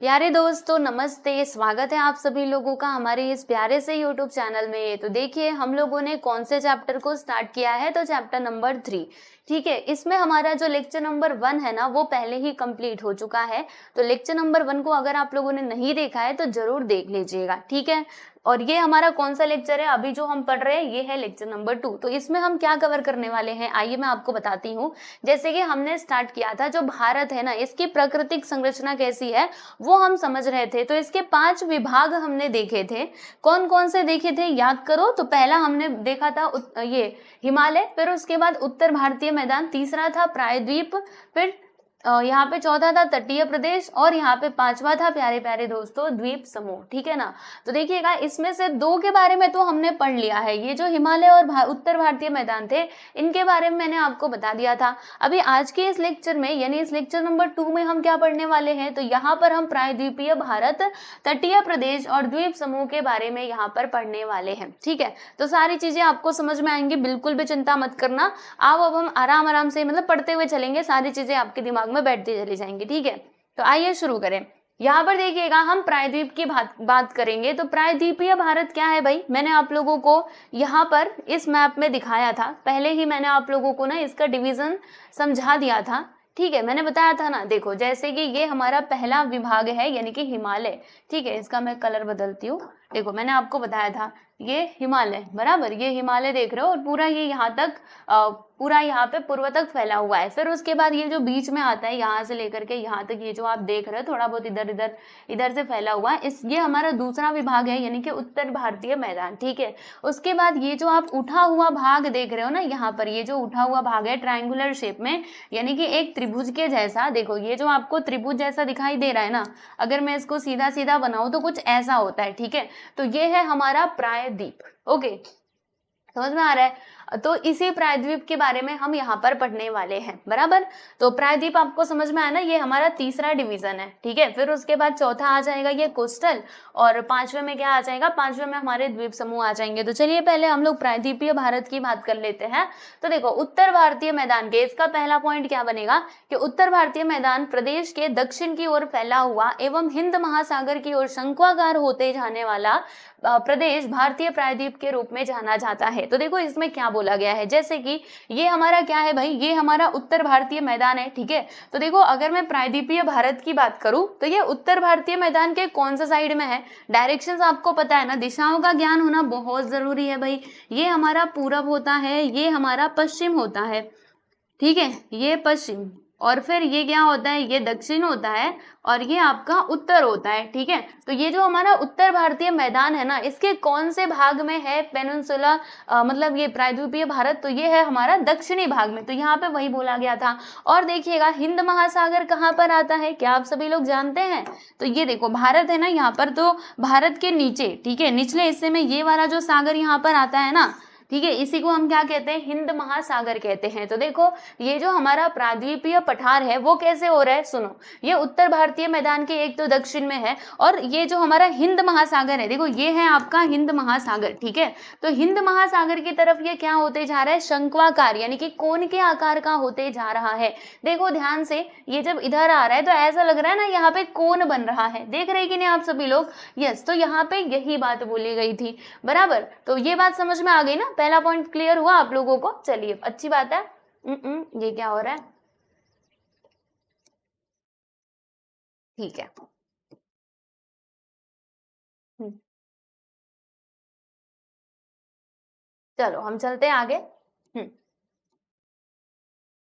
प्यारे दोस्तों नमस्ते, स्वागत है आप सभी लोगों का हमारे इस प्यारे से YouTube चैनल में। तो देखिए हम लोगों ने कौन से चैप्टर को स्टार्ट किया है, तो चैप्टर नंबर 3। ठीक है, इसमें हमारा जो लेक्चर नंबर 1 है ना वो पहले ही कंप्लीट हो चुका है। तो लेक्चर नंबर 1 को अगर आप लोगों ने नहीं देखा है तो जरूर देख लीजिएगा, ठीक है। और ये हमारा कौन सा लेक्चर है अभी जो हम पढ़ रहे हैं, ये है लेक्चर नंबर 2। तो इसमें हम क्या कवर करने वाले हैं आइए मैं आपको बताती हूँ। जैसे कि हमने स्टार्ट किया था, जो भारत है ना इसकी प्राकृतिक संरचना कैसी है वो हम समझ रहे थे। तो इसके 5 विभाग हमने देखे थे। कौन कौन से देखे थे याद करो। तो पहला हमने देखा था ये हिमालय, फिर उसके बाद उत्तर भारतीय मैदान, तीसरा था प्रायद्वीप, फिर यहाँ पे चौथा था तटीय प्रदेश, और यहाँ पे 5वां था प्यारे प्यारे दोस्तों द्वीप समूह, ठीक है ना। तो देखिएगा इसमें से 2 के बारे में तो हमने पढ़ लिया है। ये जो हिमालय और उत्तर भारतीय मैदान थे इनके बारे में मैंने आपको बता दिया था। अभी आज के इस लेक्चर में यानी इस लेक्चर नंबर 2 में हम क्या पढ़ने वाले हैं, तो यहाँ पर हम प्रायद्वीपीय भारत, तटीय प्रदेश और द्वीप समूह के बारे में यहाँ पर पढ़ने वाले हैं, ठीक है। तो सारी चीजें आपको समझ में आएंगी, बिल्कुल भी चिंता मत करना। अब हम आराम आराम से मतलब पढ़ते हुए चलेंगे, सारी चीजें आपके दिमाग में बैठती चली जाएंगी, ठीक है। तो आइए शुरू करें। यहाँ पर देखिएगा हम प्रायद्वीप की बात करेंगे। तो प्रायद्वीपीय भारत क्या है भाई, मैंने आप लोगों को यहाँ पर इस मैप में दिखाया था, पहले ही मैंने आप लोगों को ना इसका डिवीजन समझा दिया था, ठीक है। मैंने बताया था ना, देखो जैसे कि ये हमारा पहला विभाग है यानी कि हिमालय, ठीक है। इसका मैं कलर बदलती हूँ। देखो मैंने आपको बताया था ये हिमालय, बराबर ये हिमालय देख रहे हो, और पूरा ये यहाँ तक पूरा यहाँ पे पूर्व तक फैला हुआ है। फिर उसके बाद ये जो बीच में आता है यहाँ से लेकर के यहाँ तक, ये जो आप देख रहे हो थोड़ा बहुत इधर से फैला हुआ है, ये हमारा दूसरा विभाग है यानी कि उत्तर भारतीय मैदान, ठीक है। उसके बाद ये जो आप उठा हुआ भाग देख रहे हो ना, यहाँ पर ये जो उठा हुआ भाग है ट्रायंगुलर शेप में यानी कि एक त्रिभुज के जैसा, देखो ये जो आपको त्रिभुज जैसा दिखाई दे रहा है ना, अगर मैं इसको सीधा सीधा बनाऊं तो कुछ ऐसा होता है, ठीक है। तो ये है हमारा प्रायद्वीप, ओके, समझ में आ रहा है। तो इसी प्रायद्वीप के बारे में हम यहाँ पर पढ़ने वाले हैं, बराबर। तो प्रायद्वीप आपको समझ में आया ना, ये हमारा तीसरा डिवीजन है, ठीक है। फिर उसके बाद चौथा आ जाएगा ये कोस्टल, और 5वें में क्या आ जाएगा, 5वें में हमारे द्वीप समूह आ जाएंगे। तो चलिए पहले हम लोग प्रायद्वीपीय भारत की बात कर लेते हैं। तो देखो उत्तर भारतीय मैदान के इसका पहला पॉइंट क्या बनेगा कि उत्तर भारतीय मैदान प्रदेश के दक्षिण की ओर फैला हुआ एवं हिंद महासागर की ओर शंक्वाकार होते जाने वाला प्रदेश भारतीय प्रायद्वीप के रूप में जाना जाता है। तो देखो इसमें क्या बोला गया है, जैसे कि ये हमारा क्या है भाई, ये हमारा उत्तर भारतीय मैदान है, ठीक है। तो देखो अगर मैं प्रायद्वीपीय भारत की बात करूं तो ये उत्तर भारतीय मैदान के कौन सा साइड में है, डायरेक्शंस आपको पता है ना, दिशाओं का ज्ञान होना बहुत जरूरी है भाई। ये हमारा पूरब होता है, ये हमारा पश्चिम होता है, ठीक है, ये पश्चिम, और फिर ये क्या होता है, ये दक्षिण होता है, और ये आपका उत्तर होता है, ठीक है। तो ये जो हमारा उत्तर भारतीय मैदान है ना, इसके कौन से भाग में है पेनिनसुला मतलब ये प्रायद्वीपीय भारत, तो ये है हमारा दक्षिणी भाग में। तो यहाँ पे वही बोला गया था। और देखिएगा हिंद महासागर कहाँ पर आता है, क्या आप सभी लोग जानते हैं। तो ये देखो भारत है ना यहाँ पर, तो भारत के नीचे, ठीक है, निचले हिस्से में ये वाला जो सागर यहाँ पर आता है ना, ठीक है, इसी को हम क्या कहते हैं, हिंद महासागर कहते हैं। तो देखो ये जो हमारा प्रायद्वीपीय पठार है वो कैसे हो रहा है, सुनो, ये उत्तर भारतीय मैदान के एक तो दक्षिण में है, और ये जो हमारा हिंद महासागर है, देखो ये है आपका हिंद महासागर, ठीक है। तो हिंद महासागर की तरफ ये क्या होते जा रहा है, शंक्वाकार यानी कि कोन के आकार का होते जा रहा है। देखो ध्यान से, ये जब इधर आ रहा है तो ऐसा लग रहा है ना यहाँ पे कोन बन रहा है, देख रहे कि नहीं आप सभी लोग, यस। तो यहाँ पे यही बात बोली गई थी, बराबर। तो ये बात समझ में आ गई ना, पहला पॉइंट क्लियर हुआ आप लोगों को, चलिए अच्छी बात है। ये क्या हो रहा है, ठीक है। चलो हम चलते हैं आगे।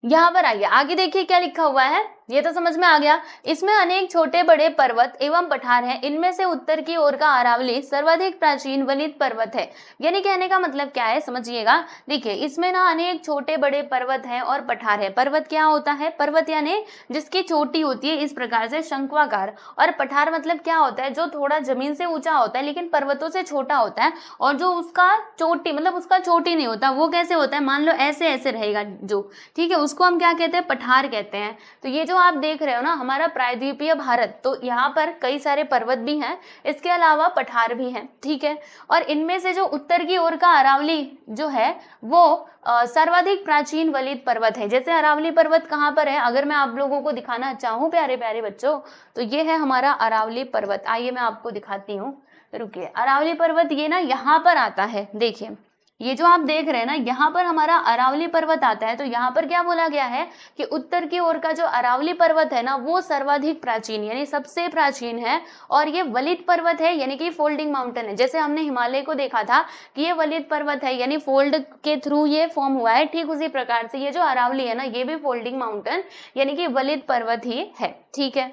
यहाँ पर आइए, आगे देखिए क्या लिखा हुआ है, ये तो समझ में आ गया। इसमें अनेक छोटे बड़े पर्वत एवं पठार हैं, इनमें से उत्तर की ओर का अरावली सर्वाधिक प्राचीन वनित पर्वत है। यानी कहने का मतलब क्या है समझिएगा, देखिए इसमें ना अनेक छोटे बड़े पर्वत हैं और पठार है। पर्वत क्या होता है, पर्वत यानी जिसकी चोटी होती है इस प्रकार से शंक्वाकार, और पठार मतलब क्या होता है, जो थोड़ा जमीन से ऊंचा होता है लेकिन पर्वतों से छोटा होता है, और जो उसका चोटी मतलब उसका चोटी नहीं होता, वो कैसे होता है, मान लो ऐसे ऐसे रहेगा जो, ठीक है, उसको हम क्या कहते हैं, पठार कहते हैं। तो ये जो जो आप देख रहे हो ना हमारा प्रायद्वीपीय भारत, तो यहाँ पर कई सारे पर्वत भी हैं, इसके अलावा पठार भी हैं, ठीक है। और इनमें से जो उत्तर की ओर का अरावली जो है वो सर्वाधिक प्राचीन वलित पर्वत है। जैसे अरावली पर्वत कहाँ पर है, अगर मैं आप लोगों को दिखाना चाहूँ प्यारे प्यारे बच्चों, तो ये है हमारा अरावली पर्वत। आइए मैं आपको दिखाती हूँ, रुकिए। अरावली पर्वत ये ना यहाँ पर आता है, देखिए ये जो आप देख रहे हैं ना यहाँ पर हमारा अरावली पर्वत आता है। तो यहाँ पर क्या बोला गया है कि उत्तर की ओर का जो अरावली पर्वत है ना वो सर्वाधिक प्राचीन यानी सबसे प्राचीन है, और ये वलित पर्वत है यानी कि फोल्डिंग माउंटेन है। जैसे हमने हिमालय को देखा था कि ये वलित पर्वत है यानी फोल्ड के थ्रू ये फॉर्म हुआ है, ठीक उसी प्रकार से ये जो अरावली है ना ये भी फोल्डिंग माउंटेन यानी कि वलित पर्वत ही है, ठीक है।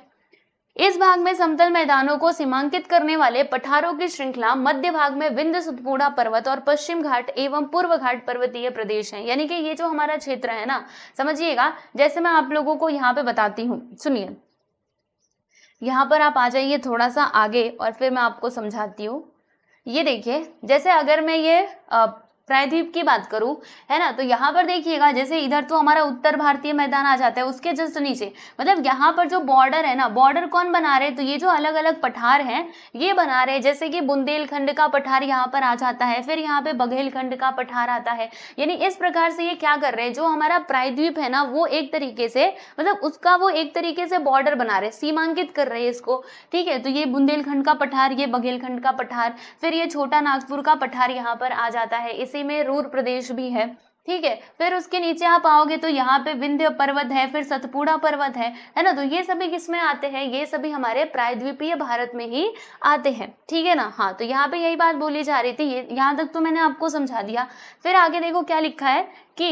इस भाग में समतल मैदानों को सीमांकित करने वाले पठारों की श्रृंखला मध्य भाग में विंध्य सतपुड़ा पर्वत और पश्चिम घाट एवं पूर्व घाट पर्वतीय प्रदेश हैं। यानी कि ये जो हमारा क्षेत्र है ना, समझिएगा, जैसे मैं आप लोगों को यहाँ पे बताती हूँ, सुनिए। यहाँ पर आप आ जाइए थोड़ा सा आगे और फिर मैं आपको समझाती हूँ। ये देखिए, जैसे अगर मैं ये प्रायद्वीप की बात करूं, है ना, तो यहाँ पर देखिएगा जैसे इधर तो हमारा उत्तर भारतीय मैदान आ जाता है, उसके जस्ट नीचे मतलब यहाँ पर जो बॉर्डर है ना, बॉर्डर कौन बना रहे, तो ये जो अलग अलग पठार हैं ये बना रहे। जैसे कि बुंदेलखंड का पठार यहाँ पर आ जाता है, फिर यहाँ पे बघेलखंड का पठार आता है। यानी इस प्रकार से ये क्या कर रहे हैं, जो हमारा प्रायद्वीप है ना वो एक तरीके से मतलब उसका वो एक तरीके से बॉर्डर बना रहे, सीमांकित कर रहे हैं इसको, ठीक है। तो ये बुंदेलखंड का पठार, ये बघेलखंड का पठार, फिर ये छोटा नागपुर का पठार यहाँ पर आ जाता है, इसी में रूर प्रदेश भी है, ठीक है। फिर उसके नीचे आप आओगे तो यहाँ पे विंध्य पर्वत है, फिर सतपुड़ा पर्वत है ना। तो ये सभी किसमें आते हैं, ये सभी हमारे प्रायद्वीपीय भारत में ही आते हैं, ठीक है ना। हाँ, तो यहाँ पे यही बात बोली जा रही थी, यहाँ तक तो मैंने आपको समझा दिया। फिर आगे देखो क्या लिखा है कि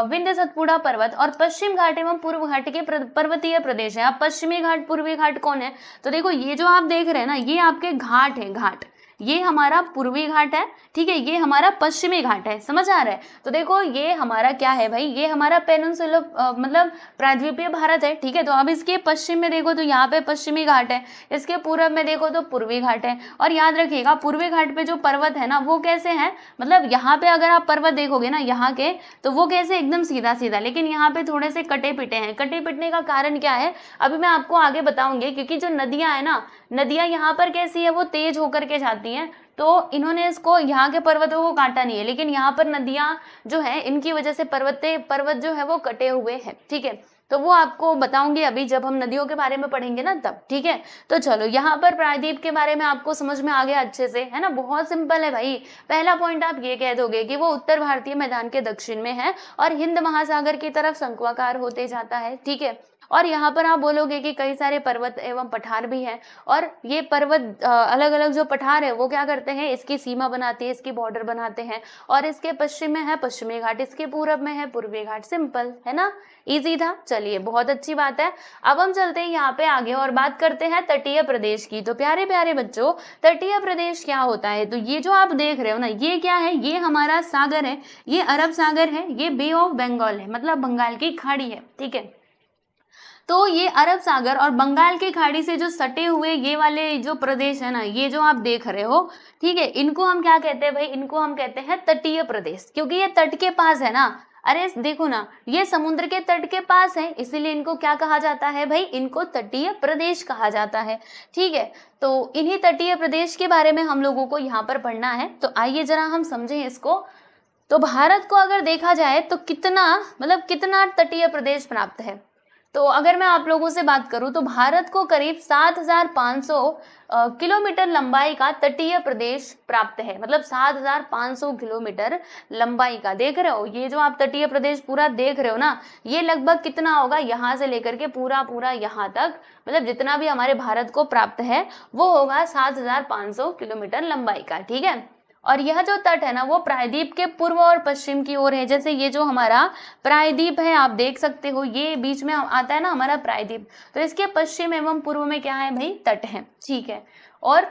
विंध्य सतपुड़ा पर्वत और पश्चिम घाट एवं पूर्व घाट के पर्वतीय प्रदेश है। अब पश्चिमी घाट पूर्वी घाट कौन है, तो देखो ये जो आप देख रहे हैं ना ये आपके घाट है, घाट ये हमारा पूर्वी घाट है, ठीक है, ये हमारा पश्चिमी घाट है, समझ आ रहा है। तो देखो ये हमारा क्या है भाई, ये हमारा पेनिनसुलर मतलब प्रायद्वीपीय भारत है, ठीक है। तो अब इसके पश्चिम में देखो तो यहाँ पे पश्चिमी घाट है, इसके पूर्व में देखो तो पूर्वी घाट है। और याद रखिएगा पूर्वी घाट पे जो पर्वत है ना वो कैसे हैं, मतलब यहाँ पे अगर आप पर्वत देखोगे ना यहाँ के, तो वो कैसे एकदम सीधा सीधा, लेकिन यहाँ पे थोड़े से कटे पिटे हैं। कटे पिटने का कारण क्या है अभी मैं आपको आगे बताऊंगी, क्योंकि जो नदियां है ना, नदियां यहाँ पर कैसी है, वो तेज होकर के जाती हैं। तो इन्होंने इसको यहाँ के पर्वतों को काटा नहीं है, लेकिन यहाँ पर नदियां जो है इनकी वजह से पर्वत जो है वो कटे हुए हैं, ठीक है। तो वो आपको बताऊंगी अभी जब हम नदियों के बारे में पढ़ेंगे ना तब, ठीक है। तो चलो यहाँ पर प्रायद्वीप के बारे में आपको समझ में आ गया अच्छे से, है ना, बहुत सिंपल है भाई। पहला पॉइंट आप ये कह दोगे कि वो उत्तर भारतीय मैदान के दक्षिण में है और हिंद महासागर की तरफ शंक्वाकार होते जाता है, ठीक है। और यहाँ पर आप बोलोगे कि कई सारे पर्वत एवं पठार भी हैं, और ये पर्वत अलग अलग जो पठार है वो क्या करते हैं, इसकी सीमा बनाती है, इसकी बॉर्डर बनाते हैं। और इसके पश्चिम में है पश्चिमी घाट, इसके पूरब में है पूर्वी घाट। सिंपल है ना, इजी था, चलिए बहुत अच्छी बात है। अब हम चलते हैं यहाँ पे आगे और बात करते हैं तटीय प्रदेश की। तो प्यारे प्यारे बच्चों, तटीय प्रदेश क्या होता है, तो ये जो आप देख रहे हो ना ये क्या है, ये हमारा सागर है, ये अरब सागर है, ये बे ऑफ बंगाल है, मतलब बंगाल की खाड़ी है, ठीक है। तो ये अरब सागर और बंगाल की खाड़ी से जो सटे हुए ये वाले जो प्रदेश है ना, ये जो आप देख रहे हो, ठीक है, इनको हम क्या कहते हैं भाई, इनको हम कहते हैं तटीय प्रदेश, क्योंकि ये तट के पास है ना। अरे देखो ना, ये समुद्र के तट के पास है, इसीलिए इनको क्या कहा जाता है भाई, इनको तटीय प्रदेश कहा जाता है, ठीक है। तो इन्हीं तटीय प्रदेश के बारे में हम लोगों को यहाँ पर पढ़ना है। तो आइए जरा हम समझें इसको। तो भारत को अगर देखा जाए तो कितना तटीय प्रदेश प्राप्त है, तो अगर मैं आप लोगों से बात करूं तो भारत को करीब 7,500 किलोमीटर लंबाई का तटीय प्रदेश प्राप्त है, मतलब 7,500 किलोमीटर लंबाई का। देख रहे हो ये जो आप तटीय प्रदेश पूरा देख रहे हो ना, ये लगभग कितना होगा, यहाँ से लेकर के पूरा यहाँ तक, मतलब जितना भी हमारे भारत को प्राप्त है वो होगा 7,500 किलोमीटर लंबाई का, ठीक है। और यह जो तट है ना वो प्रायद्वीप के पूर्व और पश्चिम की ओर है। जैसे ये जो हमारा प्रायद्वीप है आप देख सकते हो, ये बीच में आता है ना हमारा प्रायद्वीप, तो इसके पश्चिम एवं पूर्व में क्या है भाई, तट है, ठीक है। और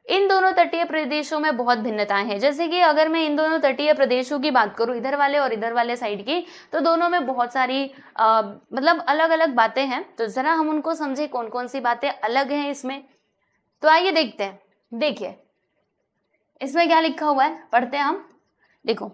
इन दोनों तटीय प्रदेशों में बहुत भिन्नताएं हैं। जैसे कि अगर मैं इन दोनों तटीय प्रदेशों की बात करूं, इधर वाले और इधर वाले साइड की, तो दोनों में बहुत सारी मतलब अलग अलग बातें हैं। तो जरा हम उनको समझे कौन कौन सी बातें अलग हैं इसमें। तो आइए देखते हैं। देखिए इसमें क्या लिखा हुआ है, पढ़ते हैं हम। देखो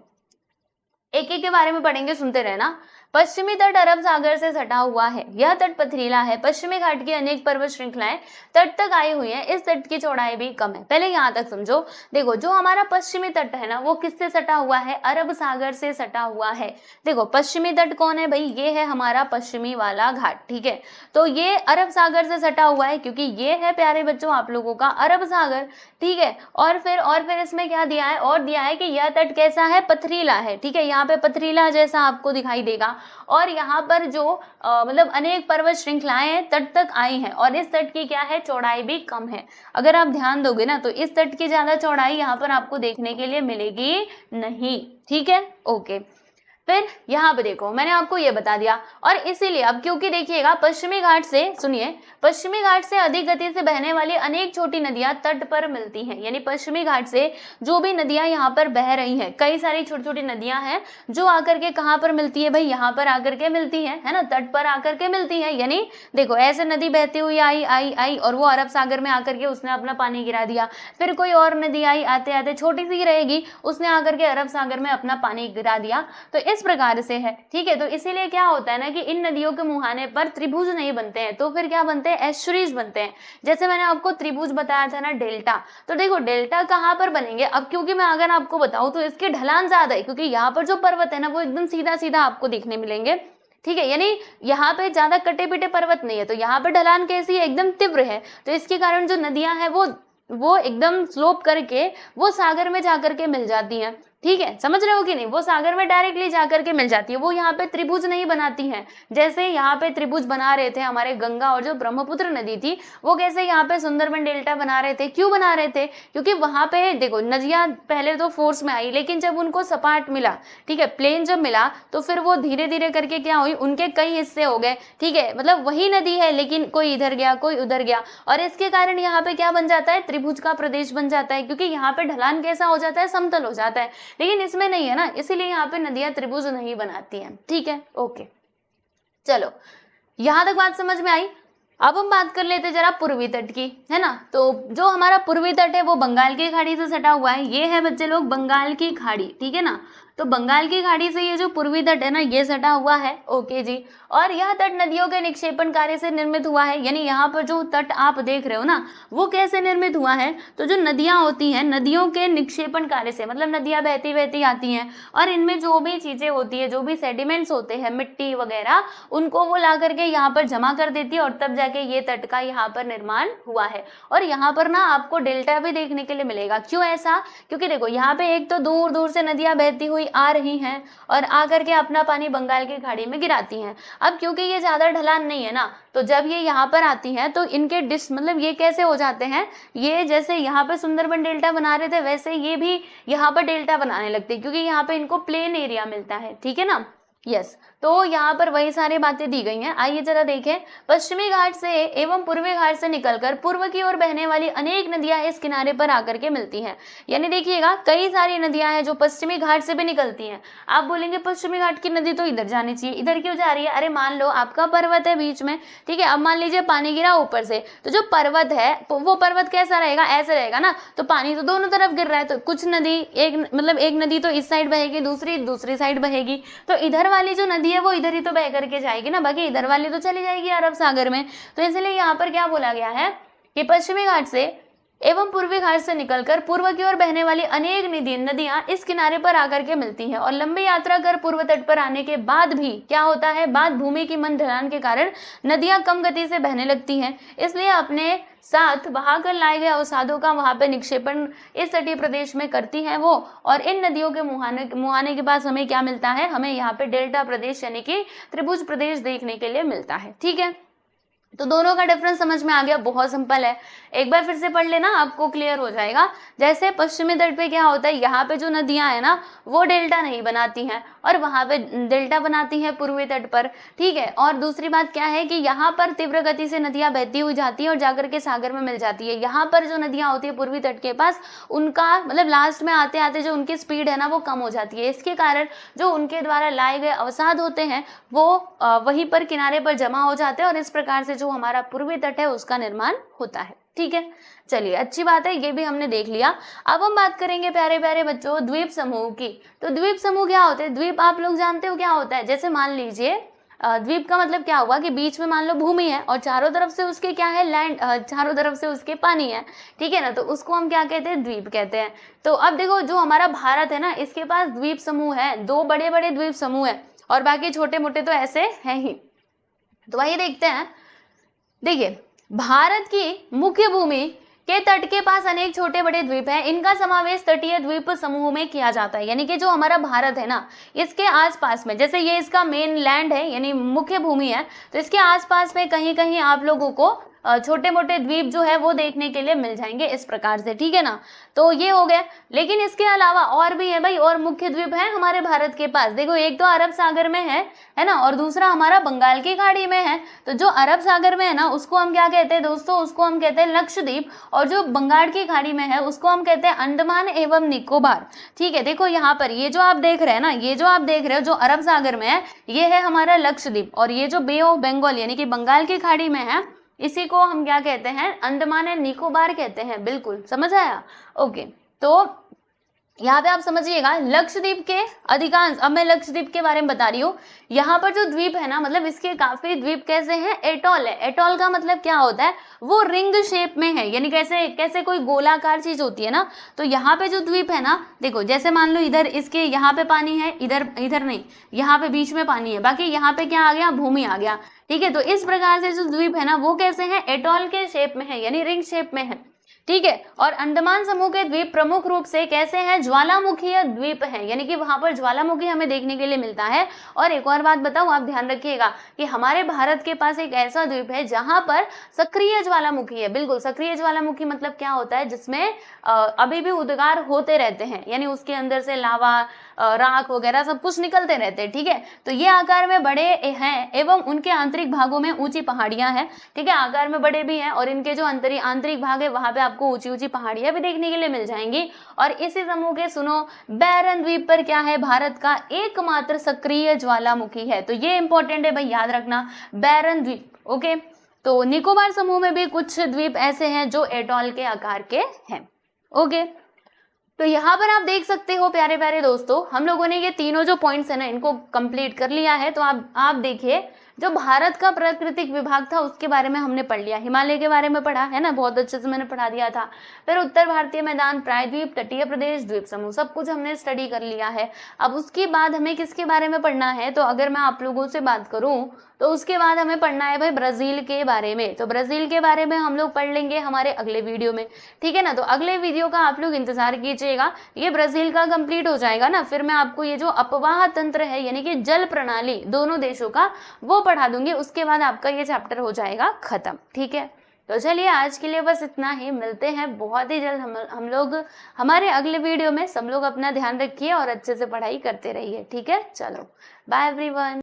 एक एक के बारे में पढ़ेंगे, सुनते रहना। पश्चिमी तट अरब सागर से सटा हुआ है, यह तट पथरीला है, पश्चिमी घाट की अनेक पर्वत श्रृंखलाएं तट तक आई हुई हैं, इस तट की चौड़ाई भी कम है। पहले यहाँ तक समझो। देखो जो हमारा पश्चिमी तट है ना वो किससे सटा हुआ है, अरब सागर से सटा हुआ है। देखो पश्चिमी तट कौन है भाई, ये है हमारा पश्चिमी वाला घाट, ठीक है। तो ये अरब सागर से सटा हुआ है क्योंकि ये है प्यारे बच्चों आप लोगों का अरब सागर, ठीक है। और फिर इसमें क्या दिया है, और दिया है कि यह तट कैसा है, पथरीला है, ठीक है। यहाँ पे पथरीला जैसा आपको दिखाई देगा और यहाँ पर जो मतलब अनेक पर्वत श्रृंखलाएं तट तक आई हैं और इस तट की क्या है, चौड़ाई भी कम है। अगर आप ध्यान दोगे ना तो इस तट की ज्यादा चौड़ाई यहाँ पर आपको देखने के लिए मिलेगी नहीं, ठीक है, ओके। फिर यहाँ पे देखो मैंने आपको ये बता दिया और इसीलिए अब क्योंकि देखिएगा पश्चिमी घाट से, सुनिए, पश्चिमी घाट से अधिक गति से बहने वाली अनेक छोटी नदियां तट पर मिलती हैं। यानी पश्चिमी घाट से जो भी नदियां यहाँ पर बह रही हैं, कई सारी छोटी छोटी नदियां हैं जो आकर के कहाँ पर मिलती है भाई, यहाँ पर आकर के मिलती है ना, तट पर आकर के मिलती है। यानी देखो ऐसे नदी बहती हुई आई आई आई और वो अरब सागर में आकर के उसने अपना पानी गिरा दिया, फिर कोई और नदी आई, आते आते छोटी सी रहेगी, उसने आकर के अरब सागर में अपना पानी गिरा दिया। तो इस प्रकार से है, ठीक है। तो इसीलिए क्या होता है ना कि इन नदियों के मुहाने पर त्रिभुज नहीं बनते हैं, तो फिर क्या बनते हैं, एस्चुरीज बनते हैं। जैसे मैंने आपको त्रिभुज बताया था ना, डेल्टा, तो देखो डेल्टा कहाँ पर बनेंगे, अब क्योंकि मैं अगर आपको बताऊं तो इसकी ढलान ज्यादा है क्योंकि यहाँ पर जो पर्वत है ना वो एकदम सीधा सीधा आपको देखने मिलेंगे, ठीक है। यानी यहाँ पे ज्यादा कटे पिटे पर्वत नहीं है, तो यहाँ पे ढलान कैसी है, एकदम तीव्र है। तो इसके कारण जो नदियां हैं वो एकदम स्लोप करके वो सागर में जाकर के मिल जाती हैं, ठीक है, समझ रहे हो कि नहीं, वो सागर में डायरेक्टली जाकर के मिल जाती है, वो यहाँ पे त्रिभुज नहीं बनाती हैं। जैसे यहाँ पे त्रिभुज बना रहे थे हमारे गंगा और जो ब्रह्मपुत्र नदी थी, वो कैसे यहाँ पे सुंदरबन डेल्टा बना रहे थे, क्यों बना रहे थे, क्योंकि वहां पे देखो नदियां पहले तो फोर्स में आई, लेकिन जब उनको सपाट मिला, ठीक है, प्लेन जब मिला, तो फिर वो धीरे धीरे करके क्या हुई, उनके कई हिस्से हो गए, ठीक है। मतलब वही नदी है लेकिन कोई इधर गया कोई उधर गया और इसके कारण यहाँ पे क्या बन जाता है, त्रिभुज का प्रदेश बन जाता है, क्योंकि यहाँ पे ढलान कैसा हो जाता है, समतल हो जाता है। लेकिन इसमें नहीं है ना, इसीलिए यहाँ पे नदियां त्रिभुज नहीं बनाती हैं, ठीक है, ओके। चलो यहां तक बात समझ में आई। अब हम बात कर लेते जरा पूर्वी तट की, है ना। तो जो हमारा पूर्वी तट है वो बंगाल की खाड़ी से सटा हुआ है, ये है बच्चे लोग बंगाल की खाड़ी, ठीक है ना। तो बंगाल की खाड़ी से ये जो पूर्वी तट है ना ये सटा हुआ है, ओके जी। और यह तट नदियों के निक्षेपण कार्य से निर्मित हुआ है, यानी यहाँ पर जो तट आप देख रहे हो ना वो कैसे निर्मित हुआ है, तो जो नदियां होती हैं नदियों के निक्षेपण कार्य से, मतलब नदियां बहती बहती आती हैं और इनमें जो भी चीजें होती है, जो भी सेडिमेंट्स होते हैं, मिट्टी वगैरह, उनको वो ला करके यहाँ पर जमा कर देती है और तब जाके ये तट का यहाँ पर निर्माण हुआ है। और यहाँ पर ना आपको डेल्टा भी देखने के लिए मिलेगा, क्यों ऐसा, क्योंकि देखो यहाँ पे एक तो दूर दूर से नदियां बहती हुई आ रही हैं और आकर के अपना पानी बंगाल की खाड़ी में गिराती हैं। अब क्योंकि ये ज्यादा ढलान नहीं है ना, तो जब ये यहाँ पर आती हैं तो इनके मतलब ये कैसे हो जाते हैं, ये जैसे यहाँ पे सुंदरबन डेल्टा बना रहे थे वैसे ये भी यहाँ पर डेल्टा बनाने लगते हैं, क्योंकि यहाँ पे इनको प्लेन एरिया मिलता है, ठीक है ना, यस। तो यहाँ पर वही सारी बातें दी गई हैं। आइए जरा देखें, पश्चिमी घाट से एवं पूर्वी घाट से निकलकर पूर्व की ओर बहने वाली अनेक नदियां इस किनारे पर आकर के मिलती हैं। यानी देखिएगा कई सारी नदियां हैं जो पश्चिमी घाट से भी निकलती हैं। आप बोलेंगे पश्चिमी घाट की नदी तो इधर जानी चाहिए, इधर क्यों जा रही है, अरे मान लो आपका पर्वत है बीच में, ठीक है, अब मान लीजिए पानी गिरा ऊपर से, तो जो पर्वत है वो पर्वत कैसा रहेगा, ऐसे रहेगा ना, तो पानी तो दोनों तरफ गिर रहा है, तो कुछ नदी एक नदी तो इस साइड बहेगी, दूसरी साइड बहेगी, तो इधर वाली जो नदी है वो इधर ही तो बह करके जाएगी ना, बाकी इधर वाली तो चली जाएगी अरब सागर में। तो इसलिए यहाँ पर क्या बोला गया है कि पश्चिमी घाट से एवं पूर्वी घाट से निकलकर पूर्व की ओर बहने वाली अनेक नदियां इस किनारे पर आकर के मिलती हैं और लंबी यात्रा कर पूर्व तट पर आने के बाद भी क्या होता है, बाद भूमि की मंद ढलान के कारण नदियां कम गति से बहने लगती हैं, इसलिए अपने साथ बहाकर लाए गए अवसादों का वहां पे निक्षेपण इस तटीय प्रदेश में करती हैं वो। और इन नदियों के मुहाने के पास हमें क्या मिलता है, हमें यहाँ पे डेल्टा प्रदेश यानी कि त्रिभुज प्रदेश देखने के लिए मिलता है, ठीक है। तो दोनों का डिफरेंस समझ में आ गया, बहुत सिंपल है, एक बार फिर से पढ़ लेना आपको क्लियर हो जाएगा। जैसे पश्चिमी तट पे क्या होता है, यहाँ पे जो नदियां है ना वो डेल्टा नहीं बनाती हैं और वहां पे डेल्टा बनाती हैं पूर्वी तट पर, ठीक है। और दूसरी बात क्या है कि यहाँ पर तीव्र गति से नदियां बहती हुई जाती है और जाकर के सागर में मिल जाती है। यहाँ पर जो नदियां होती है पूर्वी तट के पास, उनका मतलब लास्ट में आते आते जो उनकी स्पीड है ना वो कम हो जाती है, इसके कारण जो उनके द्वारा लाए गए अवसाद होते हैं वो वहीं पर किनारे पर जमा हो जाते हैं और इस प्रकार से जो हमारा पूर्वी तट है उसका निर्माण होता है। ठीक है, चलिए अच्छी बात है, ये भी हमने देख लिया। अब हम बात करेंगे प्यारे प्यारे बच्चों द्वीप समूह की। तो द्वीप समूह क्या होते हैं? द्वीप आप लोग जानते हो क्या होता है? जैसे मान लीजिए द्वीप का मतलब क्या हुआ कि बीच में मान लो भूमि है और चारों तरफ से उसके क्या है, लैंड, चारों तरफ से उसके पानी है, ठीक है ना, तो उसको हम क्या कहते हैं? द्वीप कहते हैं। तो अब देखो जो हमारा भारत है ना, इसके पास द्वीप समूह है, 2 बड़े बड़े द्वीप समूह है और बाकी छोटे मोटे तो ऐसे हैं ही। तो आइए देखते हैं। देखिए भारत की मुख्य भूमि के तट के पास अनेक छोटे बड़े द्वीप हैं, इनका समावेश तटीय द्वीप समूह में किया जाता है। यानी कि जो हमारा भारत है ना, इसके आसपास में, जैसे ये इसका मेन लैंड है यानी मुख्य भूमि है, तो इसके आसपास में कहीं कहीं आप लोगों को छोटे मोटे द्वीप जो है वो देखने के लिए मिल जाएंगे इस प्रकार से, ठीक है ना। तो ये हो गया, लेकिन इसके अलावा और भी है भाई, और मुख्य द्वीप है हमारे भारत के पास। देखो एक तो अरब सागर में है ना, और दूसरा हमारा बंगाल की खाड़ी में है। तो जो अरब सागर में है ना, उसको हम क्या कहते हैं दोस्तों? उसको हम कहते हैं लक्षद्वीप, और जो बंगाल की खाड़ी में है उसको हम कहते हैं अंडमान एवं निकोबार। ठीक है, देखो यहाँ पर ये जो आप देख रहे हैं ना, ये जो आप देख रहे हो जो अरब सागर में है, ये है हमारा लक्षद्वीप, और ये जो बे ऑफ बंगाल यानी कि बंगाल की खाड़ी में है, इसी को हम क्या कहते हैं? अंडमान एंड निकोबार कहते हैं। बिल्कुल समझ आया? ओके, तो यहाँ पे आप समझिएगा लक्षद्वीप के अधिकांश, अब मैं लक्षद्वीप के बारे में बता रही हूँ। यहाँ पर जो द्वीप है ना, मतलब इसके काफी द्वीप कैसे हैं? एटॉल है। एटॉल का मतलब क्या होता है? वो रिंग शेप में है, यानी कैसे कैसे कोई गोलाकार चीज होती है ना। तो यहाँ पे जो द्वीप है ना, देखो जैसे मान लो इधर इसके यहाँ पे पानी है, इधर इधर नहीं, यहाँ पे बीच में पानी है, बाकी यहाँ पे क्या आ गया? भूमि आ गया। ठीक है, तो इस प्रकार से जो द्वीप है ना वो कैसे हैं? एटॉल के शेप में है, यानी रिंग शेप में है। ठीक है, और अंडमान समूह के द्वीप प्रमुख रूप से कैसे हैं? ज्वालामुखीय द्वीप हैं, यानी कि वहां पर ज्वालामुखी हमें देखने के लिए मिलता है। और एक और बात बताऊं, आप ध्यान रखिएगा कि हमारे भारत के पास एक ऐसा द्वीप है जहां पर सक्रिय ज्वालामुखी है। बिल्कुल, सक्रिय ज्वालामुखी मतलब क्या होता है? जिसमें अभी भी उद्गार होते रहते हैं, यानी उसके अंदर से लावा, राख वगैरह सब कुछ निकलते रहते हैं। ठीक है, तो ये आकार में बड़े हैं एवं उनके आंतरिक भागों में ऊंची पहाड़ियां हैं। ठीक है, आकार में बड़े भी हैं और इनके जो आंतरिक भाग है वहां पे आपको ऊंची ऊंची पहाड़ियां भी देखने के लिए मिल जाएंगी। और इसी समूह के सुनो बैरन द्वीप पर क्या है? भारत का एकमात्र सक्रिय ज्वालामुखी है। तो ये इंपॉर्टेंट है भाई, याद रखना, बैरन द्वीप। ओके, तो निकोबार समूह में भी कुछ द्वीप ऐसे हैं जो एटॉल के आकार के हैं। ओके, तो यहाँ पर आप देख सकते हो प्यारे प्यारे दोस्तों, हम लोगों ने ये तीनों जो पॉइंट्स है ना इनको कंप्लीट कर लिया है। तो आप देखिए, जो भारत का प्राकृतिक विभाग था उसके बारे में हमने पढ़ लिया, हिमालय के बारे में पढ़ा है ना, बहुत अच्छे से मैंने पढ़ा दिया था। फिर उत्तर भारतीय मैदान, प्रायद्वीप, तटीय प्रदेश, द्वीप समूह, सब कुछ हमने स्टडी कर लिया है। अब उसके बाद हमें किसके बारे में पढ़ना है? तो अगर मैं आप लोगों से बात करूं तो उसके बाद हमें पढ़ना है भाई ब्राजील के बारे में। तो ब्राजील के बारे में हम लोग पढ़ लेंगे हमारे अगले वीडियो में, ठीक है ना। तो अगले वीडियो का आप लोग इंतजार कीजिएगा, ये ब्राजील का कंप्लीट हो जाएगा ना, फिर मैं आपको ये जो अपवाह तंत्र है यानी कि जल प्रणाली दोनों देशों का वो पढ़ा दूंगी। उसके बाद आपका ये चैप्टर हो जाएगा खत्म। ठीक है, तो चलिए आज के लिए बस इतना ही, मिलते हैं बहुत ही जल्द हम लोग हमारे अगले वीडियो में। सब लोग अपना ध्यान रखिए और अच्छे से पढ़ाई करते रहिए। ठीक है, चलो बाय एवरीवन।